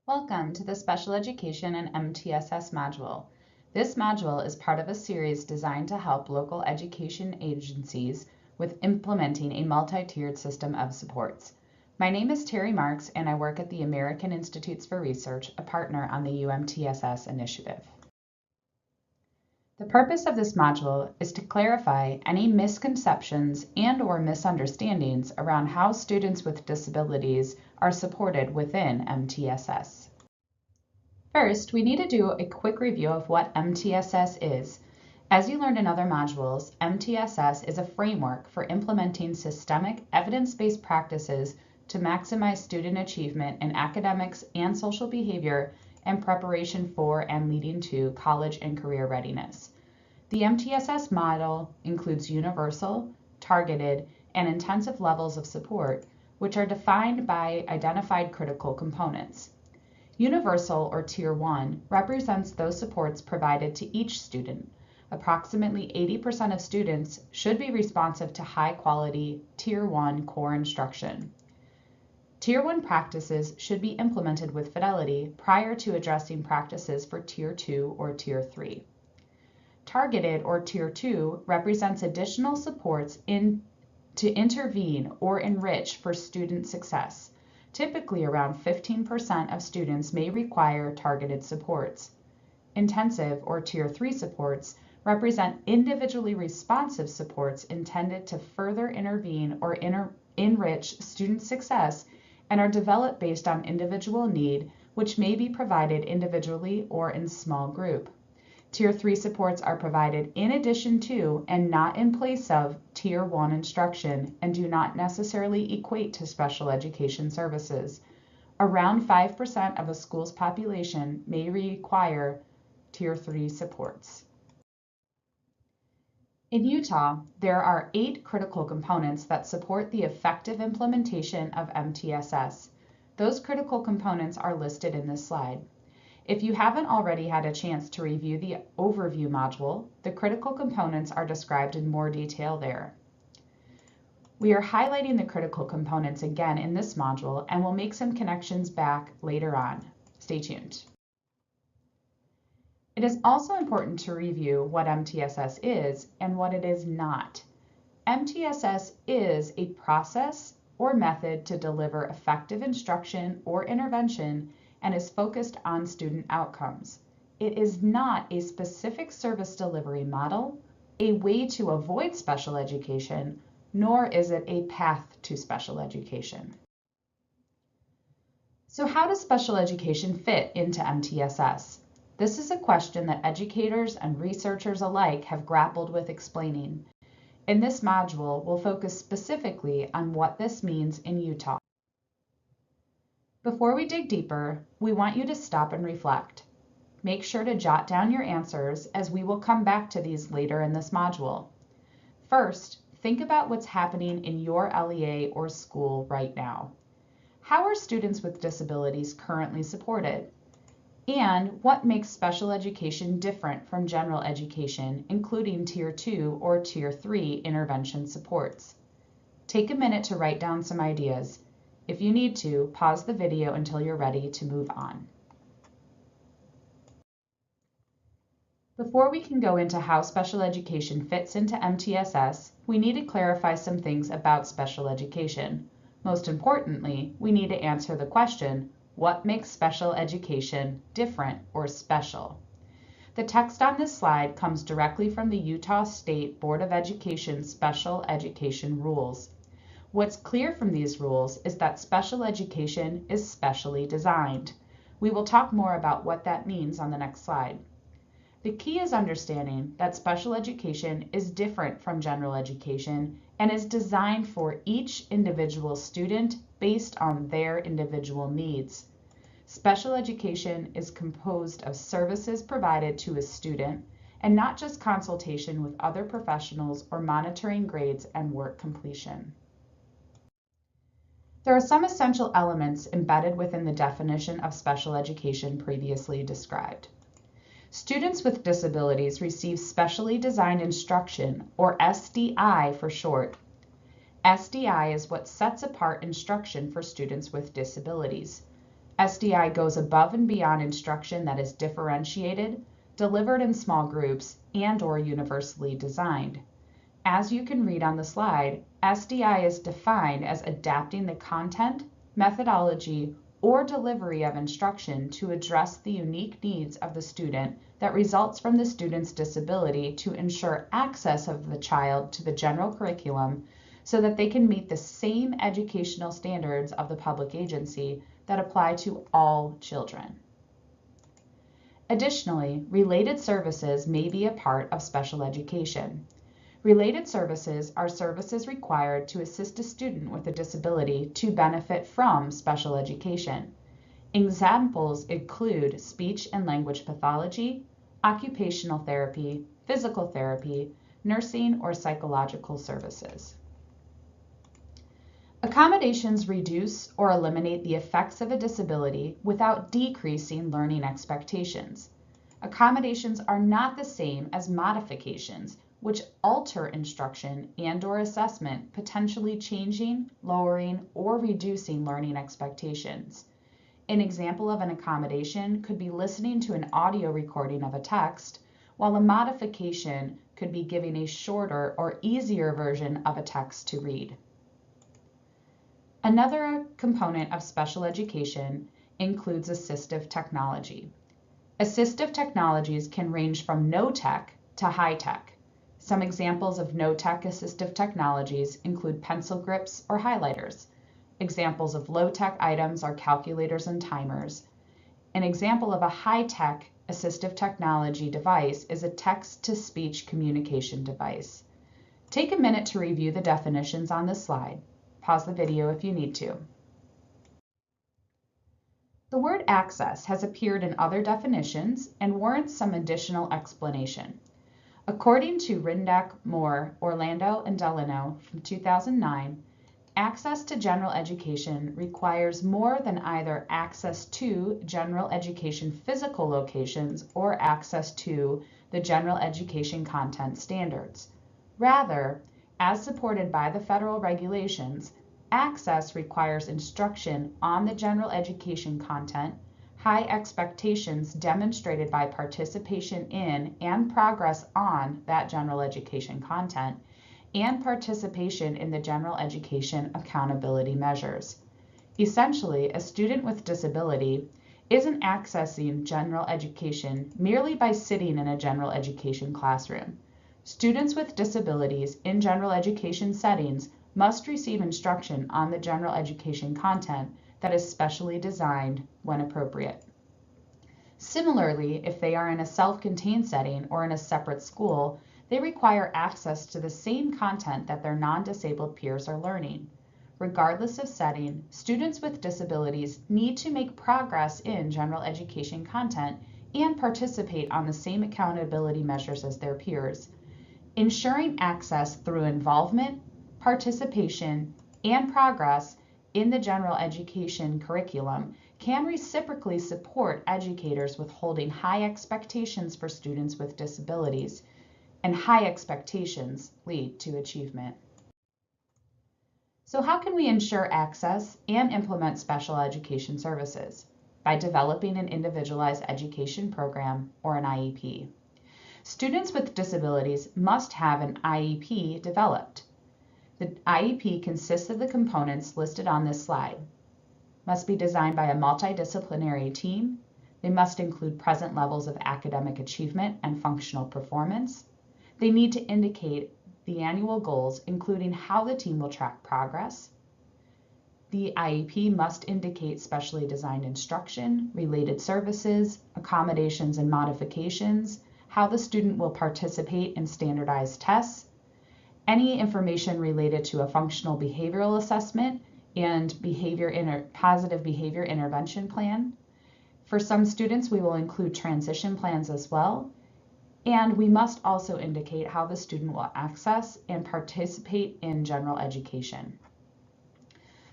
Welcome to the Special Education and MTSS module. This module is part of a series designed to help local education agencies with implementing a multi-tiered system of supports. My name is Terry Marks and I work at the American Institutes for Research, a partner on the UMTSS initiative. The purpose of this module is to clarify any misconceptions and/or misunderstandings around how students with disabilities are supported within MTSS. First, we need to do a quick review of what MTSS is. As you learned in other modules, MTSS is a framework for implementing systemic, evidence-based practices to maximize student achievement in academics and social behavior and preparation for and leading to college and career readiness. The MTSS model includes universal, targeted, and intensive levels of support, which are defined by identified critical components. Universal, or Tier 1, represents those supports provided to each student. Approximately 80% of students should be responsive to high-quality Tier 1 core instruction. Tier 1 practices should be implemented with fidelity prior to addressing practices for Tier 2 or Tier 3. Targeted, or Tier 2, represents additional supports to intervene or enrich for student success. Typically, around 15% of students may require targeted supports. Intensive, or Tier 3 supports, represent individually responsive supports intended to further intervene or enrich student success and are developed based on individual need, which may be provided individually or in small group. Tier 3 supports are provided in addition to and not in place of Tier 1 instruction and do not necessarily equate to special education services. Around 5% of a school's population may require Tier 3 supports. In Utah, there are 8 critical components that support the effective implementation of MTSS. Those critical components are listed in this slide. If you haven't already had a chance to review the overview module, the critical components are described in more detail there. We are highlighting the critical components again in this module and will make some connections back later on. Stay tuned. It is also important to review what MTSS is and what it is not. MTSS is a process or method to deliver effective instruction or intervention and is focused on student outcomes. It is not a specific service delivery model, a way to avoid special education, nor is it a path to special education. So how does special education fit into MTSS? This is a question that educators and researchers alike have grappled with explaining. In this module, we'll focus specifically on what this means in Utah. Before we dig deeper, we want you to stop and reflect. Make sure to jot down your answers as we will come back to these later in this module. First, think about what's happening in your LEA or school right now. How are students with disabilities currently supported? And what makes special education different from general education, including Tier 2 or Tier 3 intervention supports? Take a minute to write down some ideas. If you need to, pause the video until you're ready to move on. Before we can go into how special education fits into MTSS, we need to clarify some things about special education. Most importantly, we need to answer the question, what makes special education different or special? The text on this slide comes directly from the Utah State Board of Education Special Education Rules. What's clear from these rules is that special education is specially designed. We will talk more about what that means on the next slide. The key is understanding that special education is different from general education and is designed for each individual student based on their individual needs. Special education is composed of services provided to a student and not just consultation with other professionals or monitoring grades and work completion. There are some essential elements embedded within the definition of special education previously described. Students with disabilities receive specially designed instruction, or SDI for short. SDI is what sets apart instruction for students with disabilities. SDI goes above and beyond instruction that is differentiated, delivered in small groups, and/or universally designed. As you can read on the slide, SDI is defined as adapting the content, methodology, or delivery of instruction to address the unique needs of the student that results from the student's disability to ensure access of the child to the general curriculum so that they can meet the same educational standards of the public agency that apply to all children. Additionally, related services may be a part of special education. Related services are services required to assist a student with a disability to benefit from special education. Examples include speech and language pathology, occupational therapy, physical therapy, nursing, or psychological services. Accommodations reduce or eliminate the effects of a disability without decreasing learning expectations. Accommodations are not the same as modifications, which alter instruction and/or assessment, potentially changing, lowering, or reducing learning expectations. An example of an accommodation could be listening to an audio recording of a text, while a modification could be giving a shorter or easier version of a text to read. Another component of special education includes assistive technology. Assistive technologies can range from no-tech to high-tech. Some examples of no-tech assistive technologies include pencil grips or highlighters. Examples of low-tech items are calculators and timers. An example of a high-tech assistive technology device is a text-to-speech communication device. Take a minute to review the definitions on this slide. Pause the video if you need to. The word access has appeared in other definitions and warrants some additional explanation. According to Rindack, Moore, Orlando, and Delano from 2009, access to general education requires more than either access to general education physical locations or access to the general education content standards. Rather, as supported by the federal regulations, access requires instruction on the general education content, high expectations demonstrated by participation in and progress on that general education content, and participation in the general education accountability measures. Essentially, a student with disability isn't accessing general education merely by sitting in a general education classroom. Students with disabilities in general education settings must receive instruction on the general education content that is specially designed when appropriate. Similarly, if they are in a self-contained setting or in a separate school, they require access to the same content that their non-disabled peers are learning. Regardless of setting, students with disabilities need to make progress in general education content and participate on the same accountability measures as their peers. Ensuring access through involvement, participation, and progress in the general education curriculum can reciprocally support educators with holding high expectations for students with disabilities, and high expectations lead to achievement. So how can we ensure access and implement special education services? By developing an individualized education program or an IEP. Students with disabilities must have an IEP developed. The IEP consists of the components listed on this slide. Must be designed by a multidisciplinary team. They must include present levels of academic achievement and functional performance. They need to indicate the annual goals, including how the team will track progress. The IEP must indicate specially designed instruction, related services, accommodations and modifications, how the student will participate in standardized tests, any information related to a functional behavioral assessment and positive behavior intervention plan. For some students, we will include transition plans as well. And we must also indicate how the student will access and participate in general education.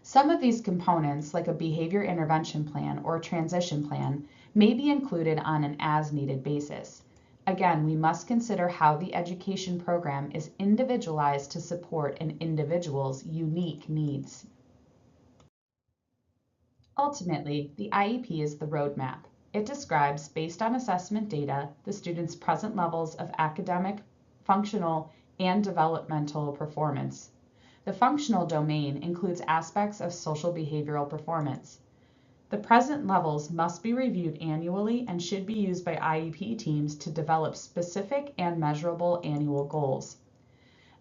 Some of these components, like a behavior intervention plan or transition plan, may be included on an as-needed basis. Again, we must consider how the education program is individualized to support an individual's unique needs. Ultimately, the IEP is the roadmap. It describes, based on assessment data, the student's present levels of academic, functional, and developmental performance. The functional domain includes aspects of social behavioral performance. The present levels must be reviewed annually and should be used by IEP teams to develop specific and measurable annual goals.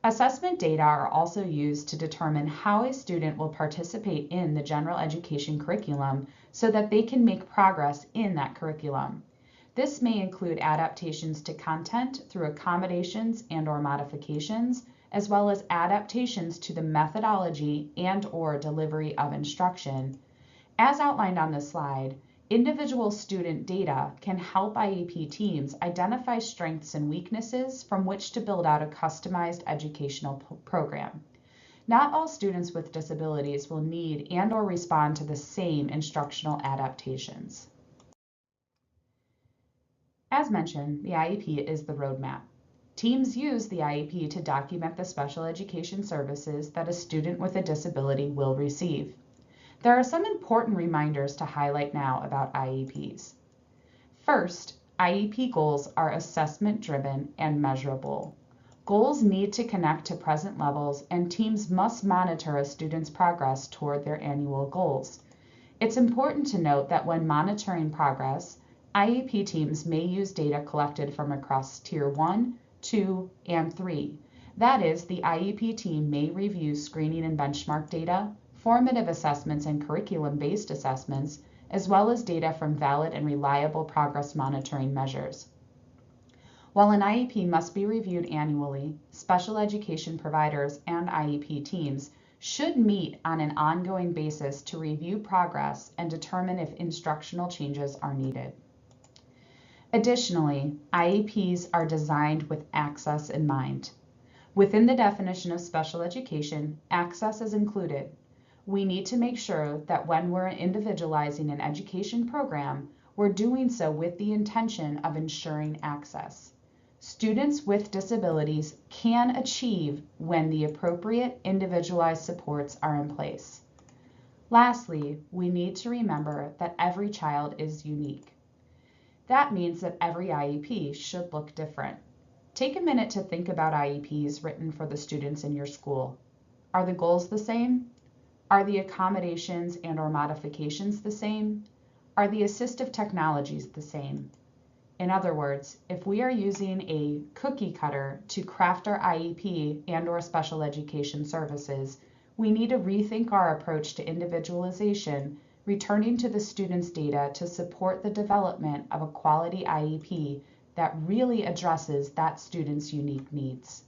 Assessment data are also used to determine how a student will participate in the general education curriculum so that they can make progress in that curriculum. This may include adaptations to content through accommodations and/or modifications, as well as adaptations to the methodology and/or delivery of instruction. As outlined on this slide, individual student data can help IEP teams identify strengths and weaknesses from which to build out a customized educational program. Not all students with disabilities will need and/or respond to the same instructional adaptations. As mentioned, the IEP is the roadmap. Teams use the IEP to document the special education services that a student with a disability will receive. There are some important reminders to highlight now about IEPs. First, IEP goals are assessment-driven and measurable. Goals need to connect to present levels, and teams must monitor a student's progress toward their annual goals. It's important to note that when monitoring progress, IEP teams may use data collected from across Tier 1, 2, and 3. That is, the IEP team may review screening and benchmark data, formative assessments and curriculum-based assessments, as well as data from valid and reliable progress monitoring measures. While an IEP must be reviewed annually, special education providers and IEP teams should meet on an ongoing basis to review progress and determine if instructional changes are needed. Additionally, IEPs are designed with access in mind. Within the definition of special education, access is included. We need to make sure that when we're individualizing an education program, we're doing so with the intention of ensuring access. Students with disabilities can achieve when the appropriate individualized supports are in place. Lastly, we need to remember that every child is unique. That means that every IEP should look different. Take a minute to think about IEPs written for the students in your school. Are the goals the same? Are the accommodations and/or modifications the same? Are the assistive technologies the same? In other words, if we are using a cookie cutter to craft our IEP and/or special education services, we need to rethink our approach to individualization, returning to the student's data to support the development of a quality IEP that really addresses that student's unique needs.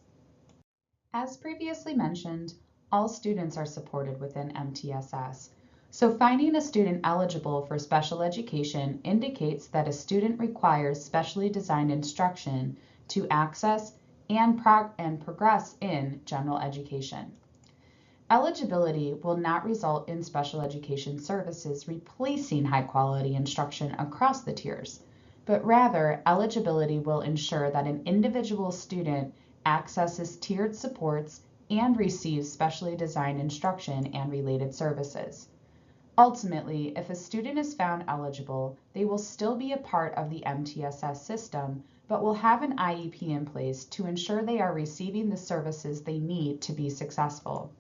As previously mentioned, all students are supported within MTSS. So finding a student eligible for special education indicates that a student requires specially designed instruction to access and progress in general education. Eligibility will not result in special education services replacing high-quality instruction across the tiers, but rather eligibility will ensure that an individual student accesses tiered supports and receives specially designed instruction and related services. Ultimately, if a student is found eligible, they will still be a part of the MTSS system, but will have an IEP in place to ensure they are receiving the services they need to be successful.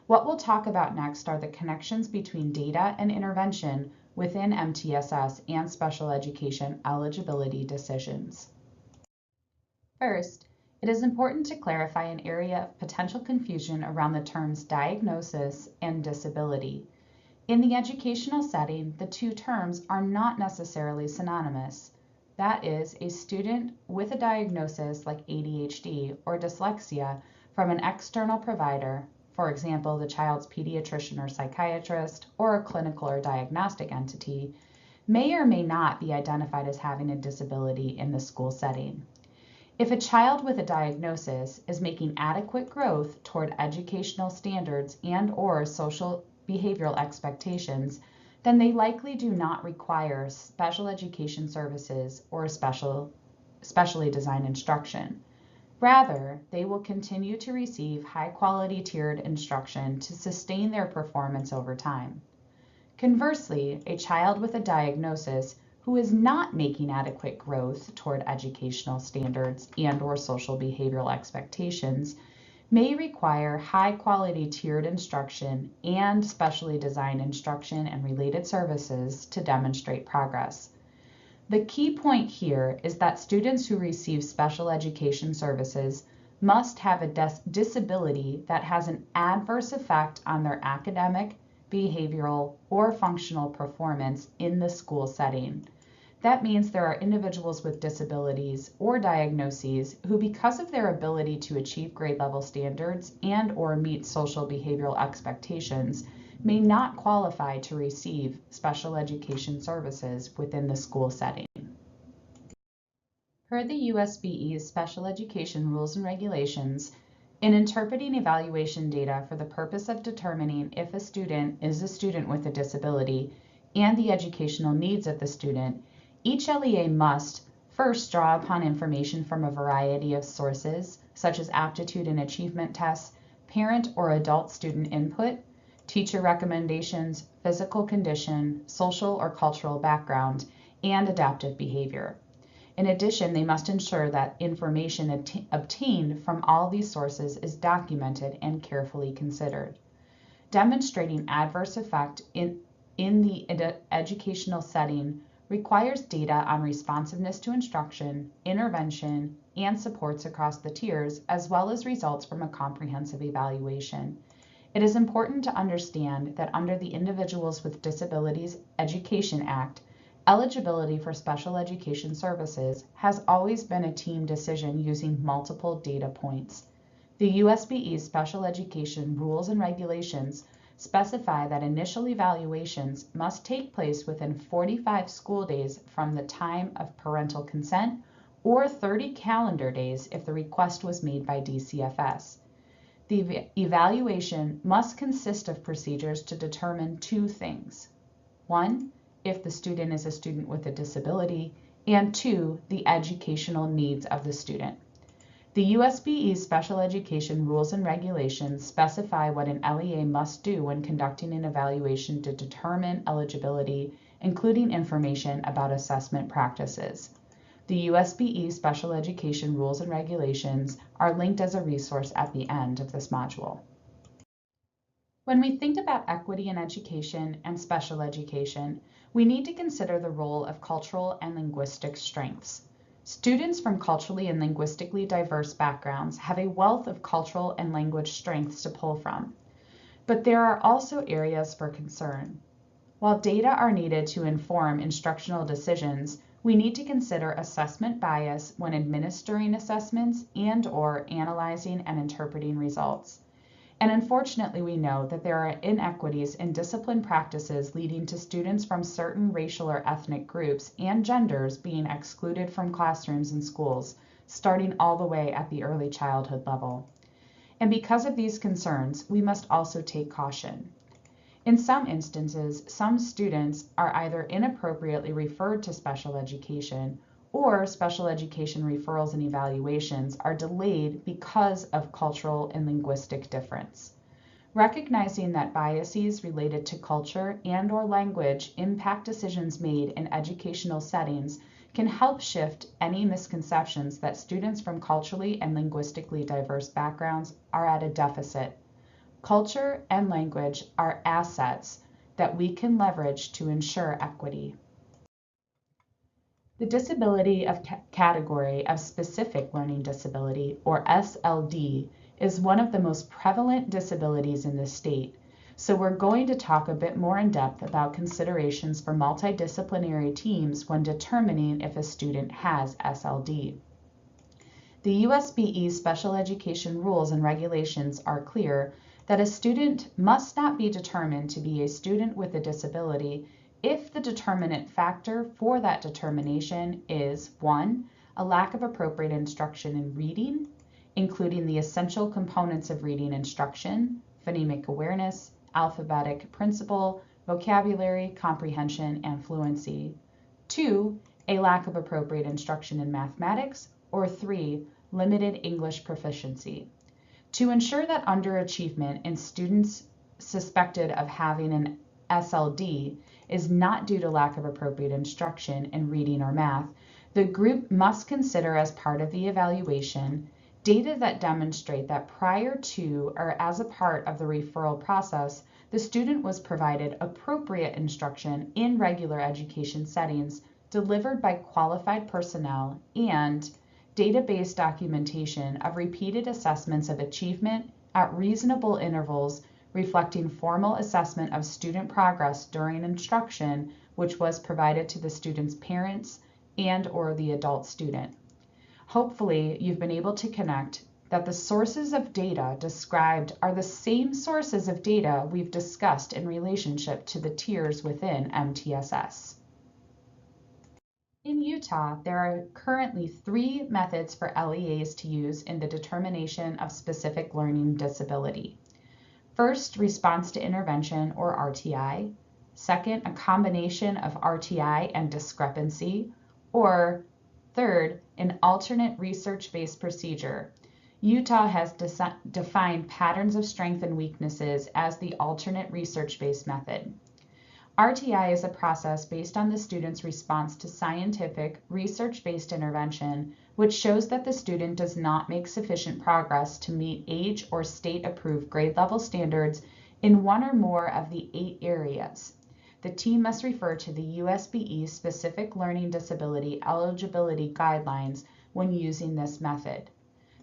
What we'll talk about next are the connections between data and intervention within MTSS and special education eligibility decisions. First, it is important to clarify an area of potential confusion around the terms diagnosis and disability. In the educational setting, the two terms are not necessarily synonymous. That is, a student with a diagnosis like ADHD or dyslexia from an external provider, for example, the child's pediatrician or psychiatrist, or a clinical or diagnostic entity, may or may not be identified as having a disability in the school setting. If a child with a diagnosis is making adequate growth toward educational standards and/or social behavioral expectations, then they likely do not require special education services or specially designed instruction. Rather, they will continue to receive high-quality tiered instruction to sustain their performance over time. Conversely, a child with a diagnosis who is not making adequate growth toward educational standards and/or social behavioral expectations may require high-quality tiered instruction and specially designed instruction and related services to demonstrate progress. The key point here is that students who receive special education services must have a disability that has an adverse effect on their academic, behavioral, or functional performance in the school setting. That means there are individuals with disabilities or diagnoses who, because of their ability to achieve grade level standards and/or meet social behavioral expectations, may not qualify to receive special education services within the school setting. Per the USBE's Special Education Rules and Regulations, in interpreting evaluation data for the purpose of determining if a student is a student with a disability and the educational needs of the student, each LEA must first draw upon information from a variety of sources, such as aptitude and achievement tests, parent or adult student input, teacher recommendations, physical condition, social or cultural background, and adaptive behavior. In addition, they must ensure that information obtained from all these sources is documented and carefully considered. Demonstrating adverse effect in the educational setting requires data on responsiveness to instruction, intervention, and supports across the tiers, as well as results from a comprehensive evaluation. It is important to understand that under the Individuals with Disabilities Education Act, eligibility for special education services has always been a team decision using multiple data points. The USBE's Special Education Rules and Regulations specify that initial evaluations must take place within 45 school days from the time of parental consent or 30 calendar days if the request was made by DCFS. The evaluation must consist of procedures to determine two things. 1, if the student is a student with a disability, and 2, the educational needs of the student. The USBE's Special Education Rules and Regulations specify what an LEA must do when conducting an evaluation to determine eligibility, including information about assessment practices. The USBE Special Education Rules and Regulations are linked as a resource at the end of this module. When we think about equity in education and special education, we need to consider the role of cultural and linguistic strengths. Students from culturally and linguistically diverse backgrounds have a wealth of cultural and language strengths to pull from. But there are also areas for concern. While data are needed to inform instructional decisions, we need to consider assessment bias when administering assessments and/or analyzing and interpreting results. And unfortunately, we know that there are inequities in discipline practices leading to students from certain racial or ethnic groups and genders being excluded from classrooms and schools, starting all the way at the early childhood level. And because of these concerns, we must also take caution. In some instances, some students are either inappropriately referred to special education, or special education referrals and evaluations are delayed because of cultural and linguistic difference. Recognizing that biases related to culture and/or language impact decisions made in educational settings can help shift any misconceptions that students from culturally and linguistically diverse backgrounds are at a deficit. Culture and language are assets that we can leverage to ensure equity. The disability of category of specific learning disability, or SLD, is one of the most prevalent disabilities in the state. So we're going to talk a bit more in depth about considerations for multidisciplinary teams when determining if a student has SLD. The USBE Special Education Rules and Regulations are clear that a student must not be determined to be a student with a disability if the determinant factor for that determination is 1, a lack of appropriate instruction in reading, including the essential components of reading instruction, phonemic awareness, alphabetic principle, vocabulary, comprehension, and fluency. 2, a lack of appropriate instruction in mathematics, or 3, limited English proficiency. To ensure that underachievement in students suspected of having an SLD, is not due to lack of appropriate instruction in reading or math, the group must consider as part of the evaluation data that demonstrate that prior to or as a part of the referral process, the student was provided appropriate instruction in regular education settings delivered by qualified personnel and database documentation of repeated assessments of achievement at reasonable intervals reflecting formal assessment of student progress during instruction, which was provided to the student's parents and/or the adult student. Hopefully, you've been able to connect that the sources of data described are the same sources of data we've discussed in relationship to the tiers within MTSS. In Utah, there are currently 3 methods for LEAs to use in the determination of specific learning disability. First, response to intervention, or RTI. Second, a combination of RTI and discrepancy. Or third, an alternate research-based procedure. Utah has defined patterns of strength and weaknesses as the alternate research-based method. RTI is a process based on the student's response to scientific, research-based intervention, which shows that the student does not make sufficient progress to meet age or state-approved grade level standards in one or more of the 8 areas. The team must refer to the USBE Specific Learning Disability Eligibility Guidelines when using this method.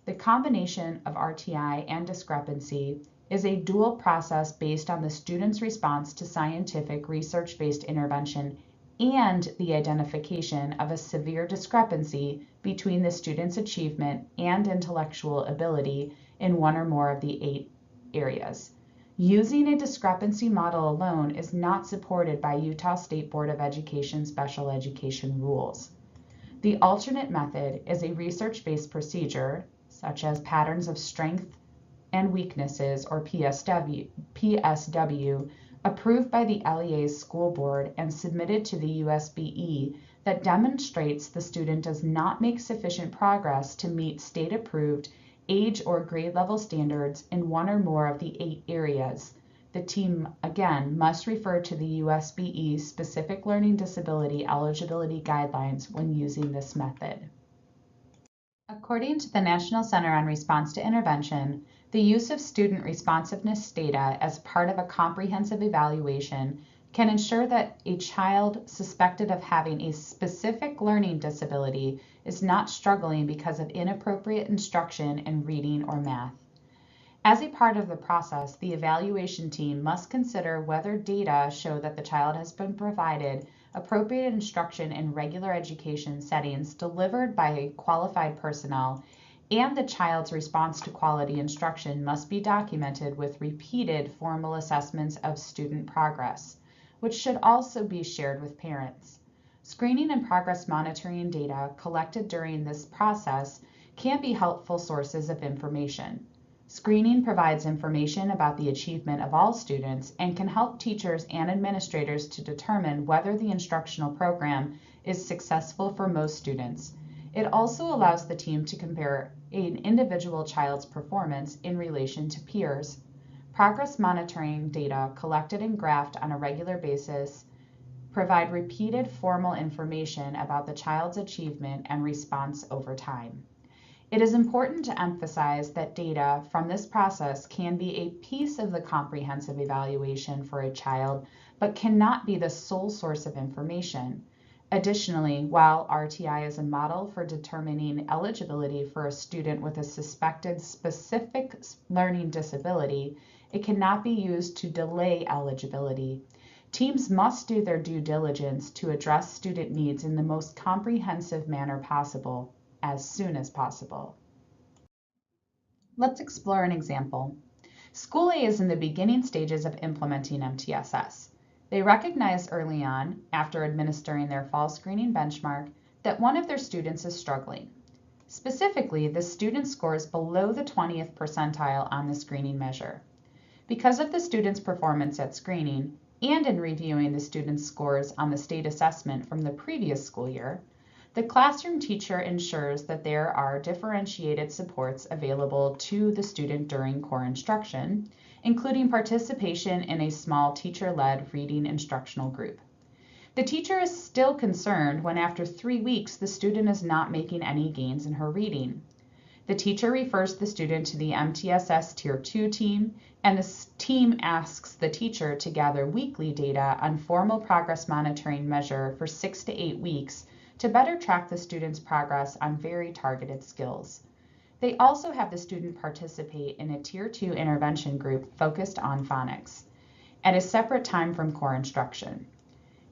The combination of RTI and discrepancy is a dual process based on the student's response to scientific research-based intervention and the identification of a severe discrepancy between the student's achievement and intellectual ability in one or more of the 8 areas. Using a discrepancy model alone is not supported by Utah State Board of Education special education rules. The alternate method is a research-based procedure, such as patterns of strength and weaknesses, or PSW, approved by the LEA's school board and submitted to the USBE that demonstrates the student does not make sufficient progress to meet state-approved age or grade level standards in one or more of the 8 areas. The team, again, must refer to the USBE Specific Learning Disability Eligibility Guidelines when using this method. According to the National Center on Response to Intervention, the use of student responsiveness data as part of a comprehensive evaluation can ensure that a child suspected of having a specific learning disability is not struggling because of inappropriate instruction in reading or math. As a part of the process, the evaluation team must consider whether data show that the child has been provided appropriate instruction in regular education settings delivered by qualified personnel, and the child's response to quality instruction must be documented with repeated formal assessments of student progress, which should also be shared with parents. Screening and progress monitoring data collected during this process can be helpful sources of information. Screening provides information about the achievement of all students and can help teachers and administrators to determine whether the instructional program is successful for most students. It also allows the team to compare an individual child's performance in relation to peers. Progress monitoring data collected and graphed on a regular basis provide repeated formal information about the child's achievement and response over time. It is important to emphasize that data from this process can be a piece of the comprehensive evaluation for a child, but cannot be the sole source of information. Additionally, while RTI is a model for determining eligibility for a student with a suspected specific learning disability, it cannot be used to delay eligibility. Teams must do their due diligence to address student needs in the most comprehensive manner possible, as soon as possible. Let's explore an example. School A is in the beginning stages of implementing MTSS. They recognize early on, after administering their fall screening benchmark, that one of their students is struggling. Specifically, the student scores below the 20th percentile on the screening measure. Because of the student's performance at screening, and in reviewing the student's scores on the state assessment from the previous school year, the classroom teacher ensures that there are differentiated supports available to the student during core instruction, including participation in a small teacher-led reading instructional group. The teacher is still concerned when after 3 weeks the student is not making any gains in her reading. The teacher refers the student to the MTSS Tier 2 team, and the team asks the teacher to gather weekly data on formal progress monitoring measure for 6 to 8 weeks to better track the student's progress on very targeted skills. They also have the student participate in a Tier 2 intervention group focused on phonics at a separate time from core instruction.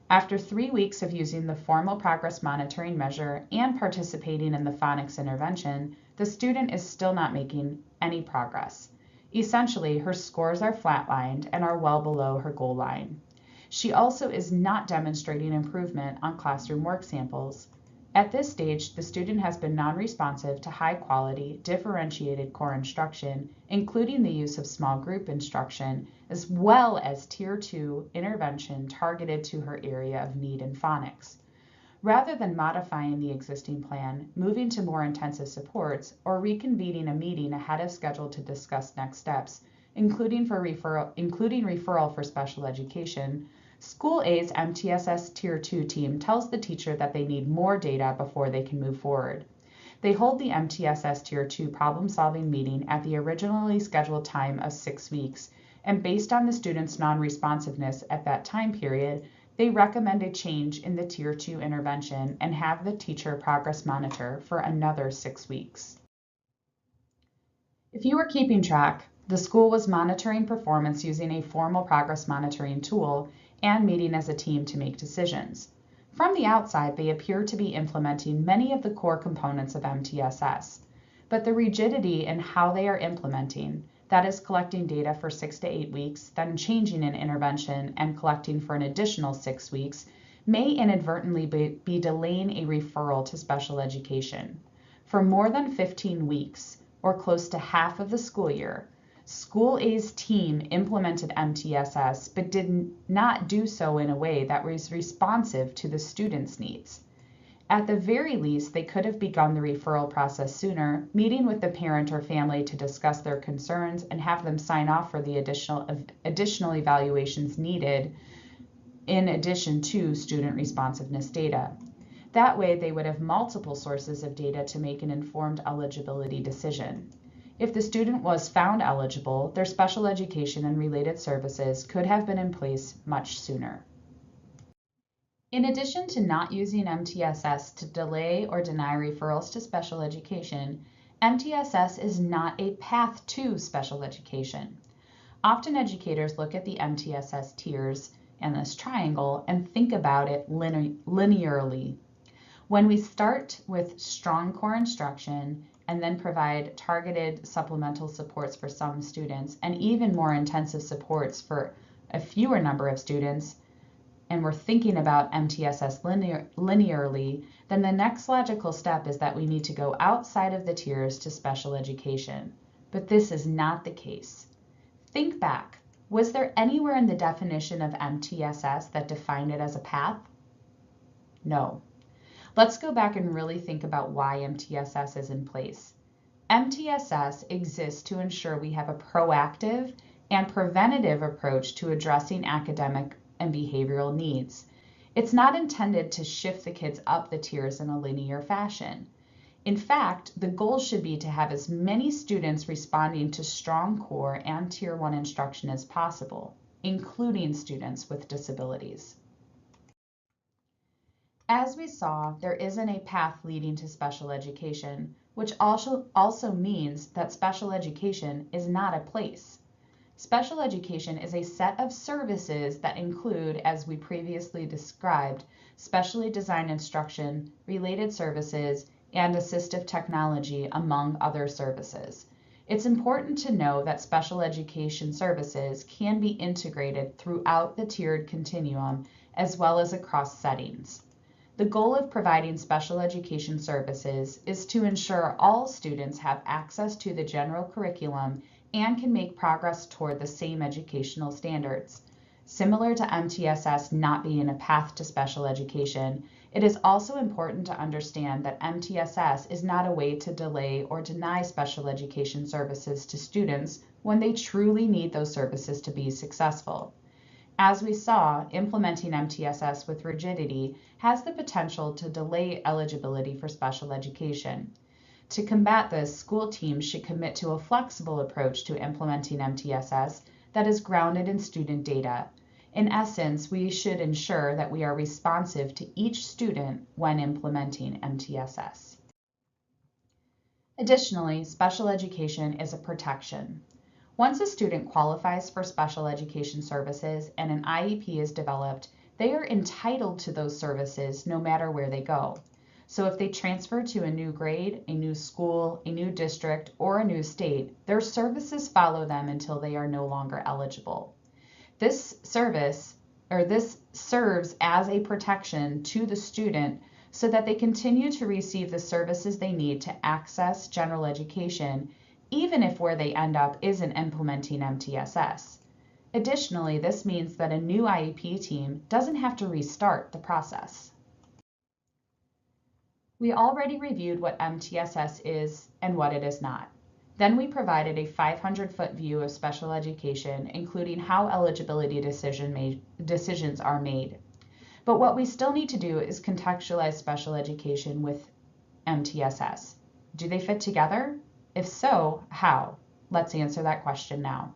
After 3 weeks of using the formal progress monitoring measure and participating in the phonics intervention, the student is still not making any progress. Essentially, her scores are flatlined and are well below her goal line. She also is not demonstrating improvement on classroom work samples. At this stage, the student has been non-responsive to high-quality, differentiated core instruction, including the use of small group instruction, as well as Tier 2 intervention targeted to her area of need in phonics. Rather than modifying the existing plan, moving to more intensive supports, or reconvening a meeting ahead of schedule to discuss next steps, including referral for special education, School A's MTSS Tier 2 team tells the teacher that they need more data before they can move forward. They hold the MTSS Tier 2 problem-solving meeting at the originally scheduled time of 6 weeks, and based on the student's non-responsiveness at that time period, they recommend a change in the Tier 2 intervention and have the teacher progress monitor for another 6 weeks. If you were keeping track, the school was monitoring performance using a formal progress monitoring tool and meeting as a team to make decisions. From the outside, they appear to be implementing many of the core components of MTSS, but the rigidity in how they are implementing, that is collecting data for 6 to 8 weeks, then changing an intervention and collecting for an additional 6 weeks, may inadvertently be delaying a referral to special education. For more than 15 weeks, or close to half of the school year, School A's team implemented MTSS but did not do so in a way that was responsive to the students' needs. At the very least, they could have begun the referral process sooner, meeting with the parent or family to discuss their concerns and have them sign off for the additional evaluations needed in addition to student responsiveness data. That way, they would have multiple sources of data to make an informed eligibility decision. If the student was found eligible, their special education and related services could have been in place much sooner. In addition to not using MTSS to delay or deny referrals to special education, MTSS is not a path to special education. Often educators look at the MTSS tiers and this triangle and think about it linearly. When we start with strong core instruction and then provide targeted supplemental supports for some students and even more intensive supports for a fewer number of students, and we're thinking about MTSS linearly, then the next logical step is that we need to go outside of the tiers to special education. But this is not the case. Think back. Was there anywhere in the definition of MTSS that defined it as a path? No. Let's go back and really think about why MTSS is in place. MTSS exists to ensure we have a proactive and preventative approach to addressing academic and behavioral needs. It's not intended to shift the kids up the tiers in a linear fashion. In fact, the goal should be to have as many students responding to strong core and Tier 1 instruction as possible, including students with disabilities. As we saw, there isn't a path leading to special education, which also means that special education is not a place. Special education is a set of services that include, as we previously described, specially designed instruction, related services, and assistive technology, among other services. It's important to know that special education services can be integrated throughout the tiered continuum as well as across settings. The goal of providing special education services is to ensure all students have access to the general curriculum and can make progress toward the same educational standards. Similar to MTSS not being a path to special education, it is also important to understand that MTSS is not a way to delay or deny special education services to students when they truly need those services to be successful. As we saw, implementing MTSS with rigidity has the potential to delay eligibility for special education. To combat this, school teams should commit to a flexible approach to implementing MTSS that is grounded in student data. In essence, we should ensure that we are responsive to each student when implementing MTSS. Additionally, special education is a protection. Once a student qualifies for special education services and an IEP is developed, they are entitled to those services no matter where they go. So if they transfer to a new grade, a new school, a new district, or a new state, their services follow them until they are no longer eligible. This serves as a protection to the student so that they continue to receive the services they need to access general education, even if where they end up isn't implementing MTSS. Additionally, this means that a new IEP team doesn't have to restart the process. We already reviewed what MTSS is and what it is not. Then we provided a 500-foot view of special education, including how eligibility decisions are made. But what we still need to do is contextualize special education with MTSS. Do they fit together? If so, how? Let's answer that question now.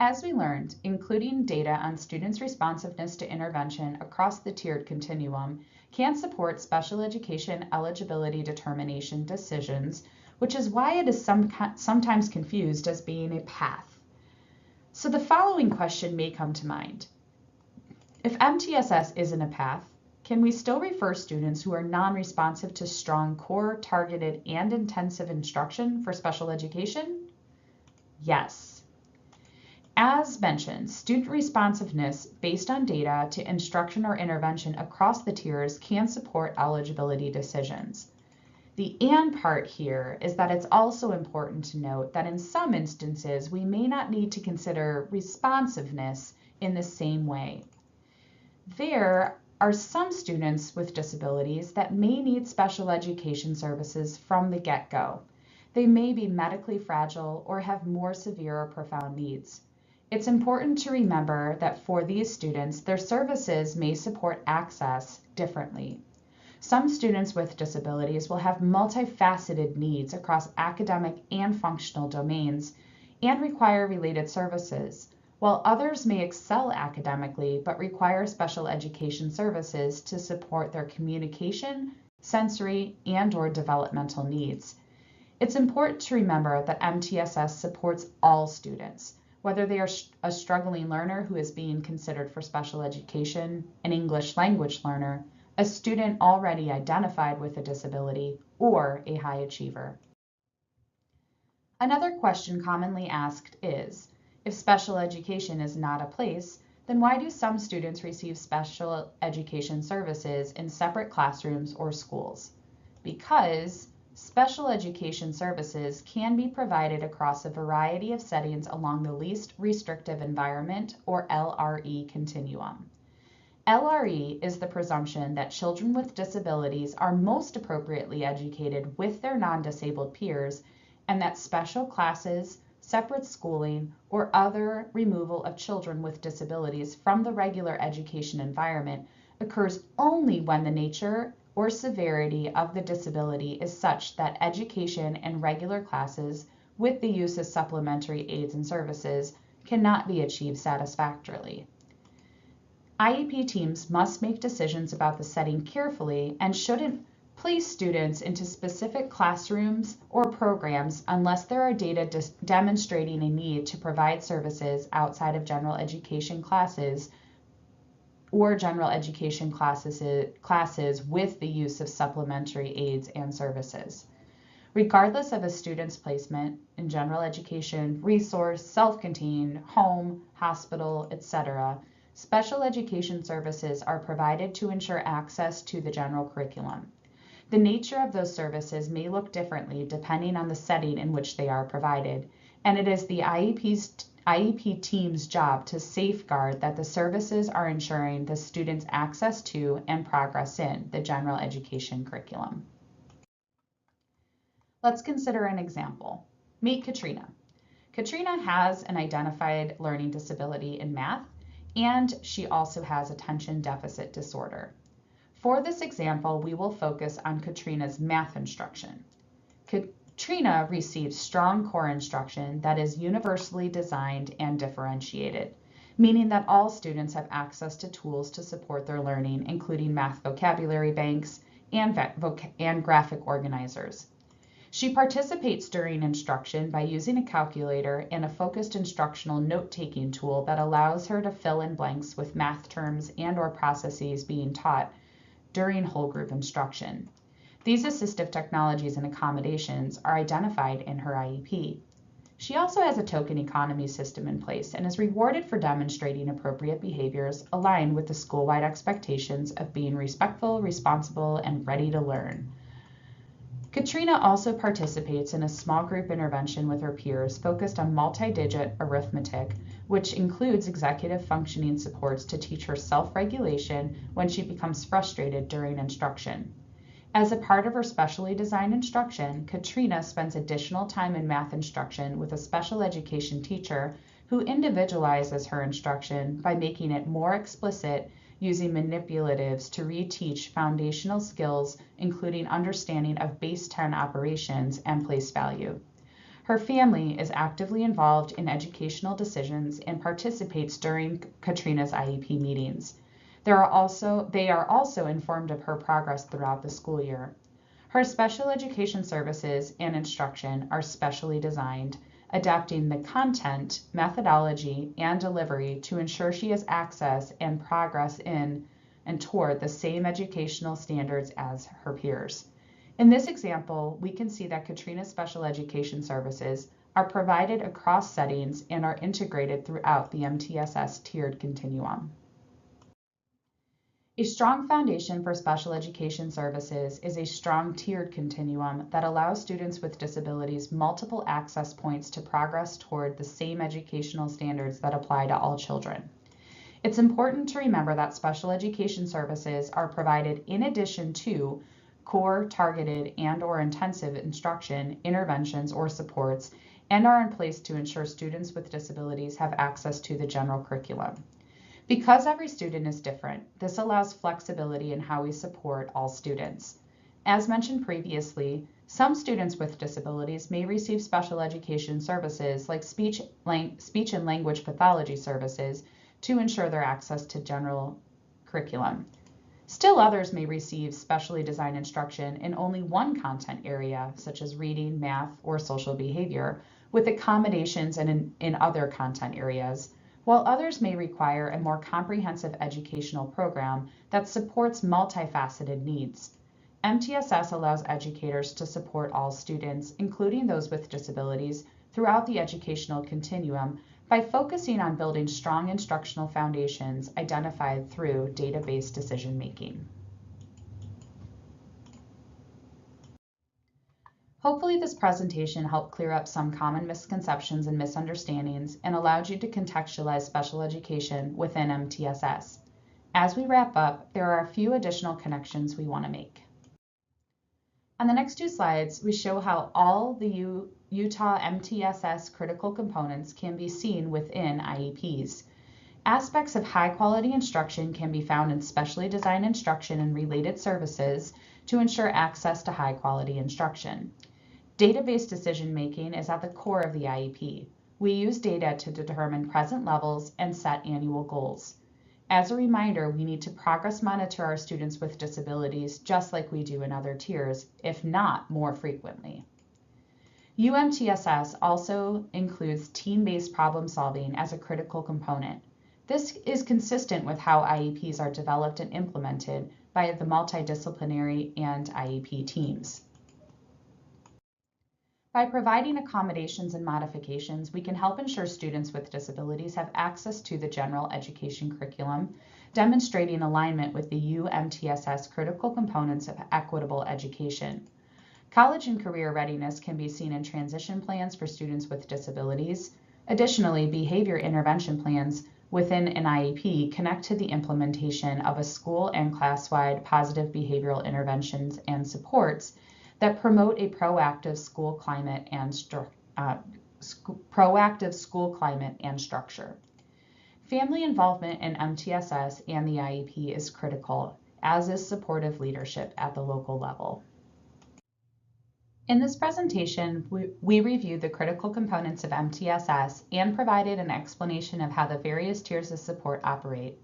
As we learned, including data on students' responsiveness to intervention across the tiered continuum can support special education eligibility determination decisions, which is why it is sometimes confused as being a path. So the following question may come to mind. If MTSS isn't a path, can we still refer students who are non-responsive to strong core, targeted, and intensive instruction for special education? Yes. As mentioned, student responsiveness based on data to instruction or intervention across the tiers can support eligibility decisions. The "and" part here is that it's also important to note that in some instances, we may not need to consider responsiveness in the same way. There are some students with disabilities that may need special education services from the get-go. They may be medically fragile or have more severe or profound needs. It's important to remember that for these students, their services may support access differently. Some students with disabilities will have multifaceted needs across academic and functional domains and require related services, while others may excel academically but require special education services to support their communication, sensory, and/or developmental needs. It's important to remember that MTSS supports all students, whether they are a struggling learner who is being considered for special education, an English language learner, a student already identified with a disability, or a high achiever. Another question commonly asked is, if special education is not a place, then why do some students receive special education services in separate classrooms or schools? Because special education services can be provided across a variety of settings along the least restrictive environment, or LRE continuum. LRE is the presumption that children with disabilities are most appropriately educated with their non-disabled peers, and that special classes, separate schooling, or other removal of children with disabilities from the regular education environment occurs only when the nature or severity of the disability is such that education and regular classes with the use of supplementary aids and services cannot be achieved satisfactorily. IEP teams must make decisions about the setting carefully and shouldn't place students into specific classrooms or programs unless there are data demonstrating a need to provide services outside of general education classes or general education classes with the use of supplementary aids and services. Regardless of a student's placement in general education, resource, self-contained, home, hospital, etc., special education services are provided to ensure access to the general curriculum. The nature of those services may look differently depending on the setting in which they are provided, and it is the IEP team's job to safeguard that the services are ensuring the students' access to and progress in the general education curriculum. Let's consider an example. Meet Katrina. Katrina has an identified learning disability in math, and she also has attention deficit disorder. For this example, we will focus on Katrina's math instruction. Katrina receives strong core instruction that is universally designed and differentiated, meaning that all students have access to tools to support their learning, including math vocabulary banks and graphic organizers. She participates during instruction by using a calculator and a focused instructional note-taking tool that allows her to fill in blanks with math terms and/or processes being taught during whole group instruction. These assistive technologies and accommodations are identified in her IEP. She also has a token economy system in place and is rewarded for demonstrating appropriate behaviors aligned with the school-wide expectations of being respectful, responsible, and ready to learn. Katrina also participates in a small group intervention with her peers focused on multi-digit arithmetic, which includes executive functioning supports to teach her self-regulation when she becomes frustrated during instruction. As a part of her specially designed instruction, Katrina spends additional time in math instruction with a special education teacher who individualizes her instruction by making it more explicit using manipulatives to reteach foundational skills, including understanding of base 10 operations and place value. Her family is actively involved in educational decisions and participates during Katrina's IEP meetings. They are also informed of her progress throughout the school year. Her special education services and instruction are specially designed, adapting the content, methodology, and delivery to ensure she has access and progress in and toward the same educational standards as her peers. In this example, we can see that Katrina's special education services are provided across settings and are integrated throughout the MTSS tiered continuum. A strong foundation for special education services is a strong tiered continuum that allows students with disabilities multiple access points to progress toward the same educational standards that apply to all children. It's important to remember that special education services are provided in addition to core, targeted, and/or intensive instruction, interventions, or supports, and are in place to ensure students with disabilities have access to the general curriculum. Because every student is different, this allows flexibility in how we support all students. As mentioned previously, some students with disabilities may receive special education services like speech and language pathology services to ensure their access to general curriculum. Still others may receive specially designed instruction in only one content area, such as reading, math, or social behavior, with accommodations in other content areas, while others may require a more comprehensive educational program that supports multifaceted needs. MTSS allows educators to support all students, including those with disabilities, throughout the educational continuum by focusing on building strong instructional foundations identified through data-based decision-making. Hopefully this presentation helped clear up some common misconceptions and misunderstandings and allowed you to contextualize special education within MTSS. As we wrap up, there are a few additional connections we want to make. On the next two slides, we show how all the Utah MTSS critical components can be seen within IEPs. Aspects of high-quality instruction can be found in specially designed instruction and related services to ensure access to high-quality instruction. Data-based decision-making is at the core of the IEP. We use data to determine present levels and set annual goals. As a reminder, we need to progress monitor our students with disabilities just like we do in other tiers, if not more frequently. UMTSS also includes team-based problem solving as a critical component. This is consistent with how IEPs are developed and implemented by the multidisciplinary and IEP teams. By providing accommodations and modifications, we can help ensure students with disabilities have access to the general education curriculum, demonstrating alignment with the UMTSS critical components of equitable education. College and career readiness can be seen in transition plans for students with disabilities. Additionally, behavior intervention plans within an IEP connect to the implementation of a school and class-wide positive behavioral interventions and supports that promote a proactive school climate and proactive school climate and structure. Family involvement in MTSS and the IEP is critical, as is supportive leadership at the local level. In this presentation, we reviewed the critical components of MTSS and provided an explanation of how the various tiers of support operate.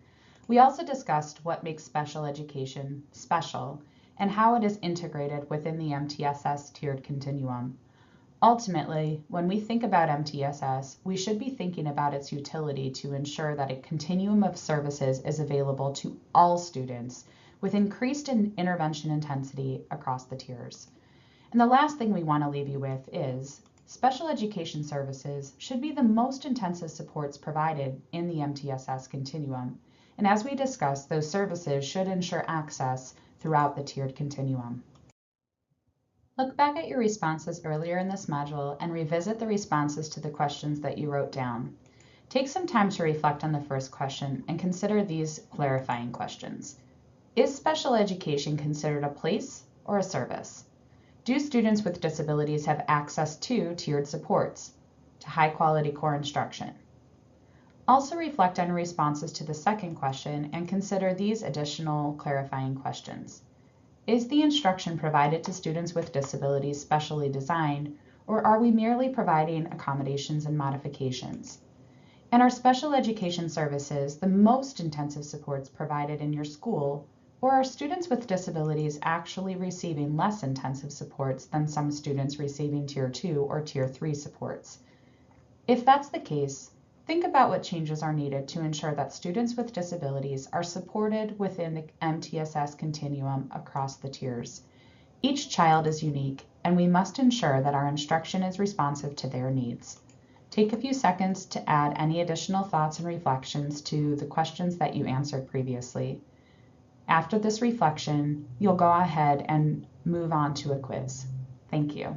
We also discussed what makes special education special and how it is integrated within the MTSS tiered continuum. Ultimately, when we think about MTSS, we should be thinking about its utility to ensure that a continuum of services is available to all students with increased intervention intensity across the tiers. And the last thing we want to leave you with is special education services should be the most intensive supports provided in the MTSS continuum. And as we discussed, those services should ensure access throughout the tiered continuum. Look back at your responses earlier in this module and revisit the responses to the questions that you wrote down. Take some time to reflect on the first question and consider these clarifying questions. Is special education considered a place or a service? Do students with disabilities have access to tiered supports, to high-quality core instruction? Also reflect on responses to the second question and consider these additional clarifying questions. Is the instruction provided to students with disabilities specially designed, or are we merely providing accommodations and modifications? And are special education services the most intensive supports provided in your school, or are students with disabilities actually receiving less intensive supports than some students receiving Tier 2 or Tier 3 supports? If that's the case, think about what changes are needed to ensure that students with disabilities are supported within the MTSS continuum across the tiers. Each child is unique, and we must ensure that our instruction is responsive to their needs. Take a few seconds to add any additional thoughts and reflections to the questions that you answered previously. After this reflection, you'll go ahead and move on to a quiz. Thank you.